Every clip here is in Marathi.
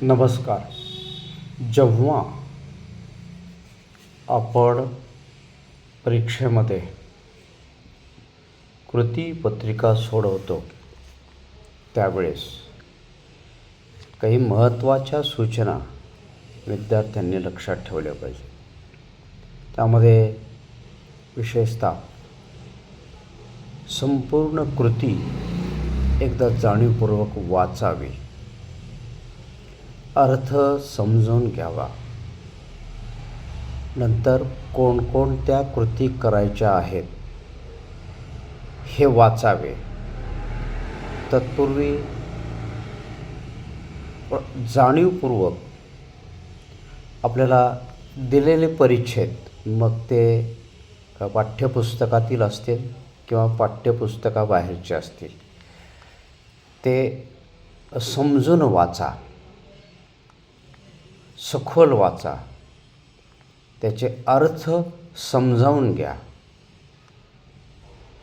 नमस्कार. जेव्हा आपण परीक्षेमध्ये कृतीपत्रिका सोडवतो त्यावेळेस काही महत्त्वाच्या सूचना विद्यार्थ्यांनी लक्षात ठेवल्या पाहिजे. त्यामध्ये विशेषतः संपूर्ण कृती एकदा जाणीवपूर्वक वाचावी, अर्थ समजून घ्यावा, नंतर कोणकोणत्या कृती करायच्या आहेत हे वाचावे. तत्पूर्वी जाणीवपूर्वक आपल्याला दिलेले परिच्छेद, मग ते पाठ्यपुस्तकातील असतील किंवा पाठ्यपुस्तकाबाहेरचे असतील, ते समजून वाचा, सखोल वाचा, त्याचे अर्थ समजावून घ्या.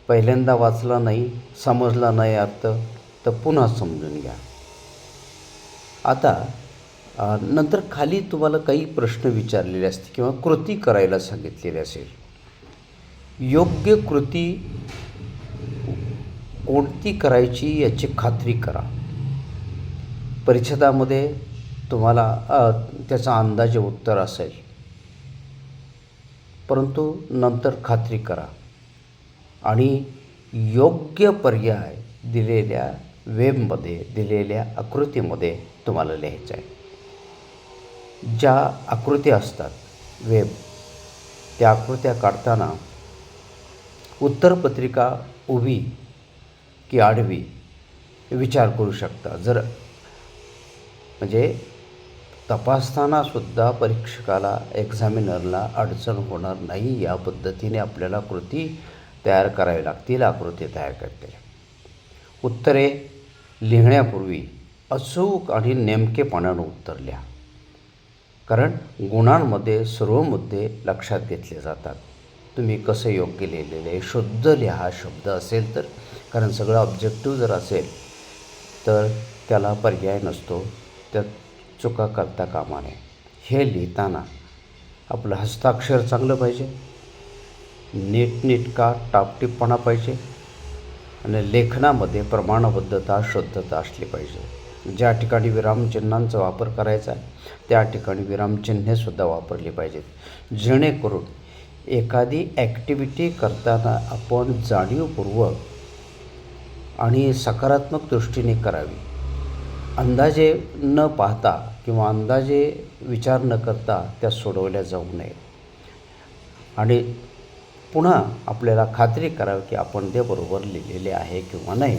पहिल्यांदा वाचला नाही, समजला नाही अर्थ, तर पुन्हा समजून घ्या. आता नंतर खाली तुम्हाला काही प्रश्न विचारलेले असतील किंवा कृती करायला सांगितलेली असेल. योग्य कृती कोणती करायची याची खात्री करा. परिच्छेदामध्ये तुम्हाला त्याचा अंदाजे उत्तर असेल, परंतु नंतर खात्री करा आणि योग्य पर्याय दिलेल्या वेबमध्ये, दिलेल्या आकृतीमध्ये तुम्हाला लिहायचं आहे. ज्या आकृत्या असतात वेब, त्या आकृत्या काढताना उत्तरपत्रिका उभी की आडवी विचार करू शकता. जर म्हणजे तपासतानासुद्धा परीक्षकाला, एक्झामिनरला अडचण होणार नाही या पद्धतीने आपल्याला कृती तयार करावी लागतील, आकृती तयार करते. उत्तरे लिहिण्यापूर्वी अचूक आणि नेमकेपणानं उत्तर लिहा, कारण गुणांमध्ये सर्व मुद्दे लक्षात घेतले जातात. तुम्ही कसं योग्य लिहिलेले, शुद्ध लिहा शब्द असेल तर, कारण सगळं ऑब्जेक्टिव्ह जर असेल तर त्याला पर्याय नसतो. त्यात चुका करता कामा नये. हे लिहिताना आपलं हस्ताक्षर चांगलं पाहिजे, नीटनेटका टापटीपणा पाहिजे आणि लेखनामध्ये प्रमाणबद्धता, शुद्धता असली पाहिजे. ज्या ठिकाणी विरामचिन्हांचा वापर करायचा आहे त्या ठिकाणी विरामचिन्हेसुद्धा वापरली पाहिजेत, जेणेकरून एखादी ॲक्टिव्हिटी करताना आपण जाणीवपूर्वक आणि सकारात्मक दृष्टीने करावी. अंदाजे न पाहता किंवा अंदाजे विचार न करता त्या सोडवल्या जाऊ नये आणि पुन्हा आपल्याला खात्री करावी की आपण ते बरोबर लिहिलेले आहे किंवा नाही.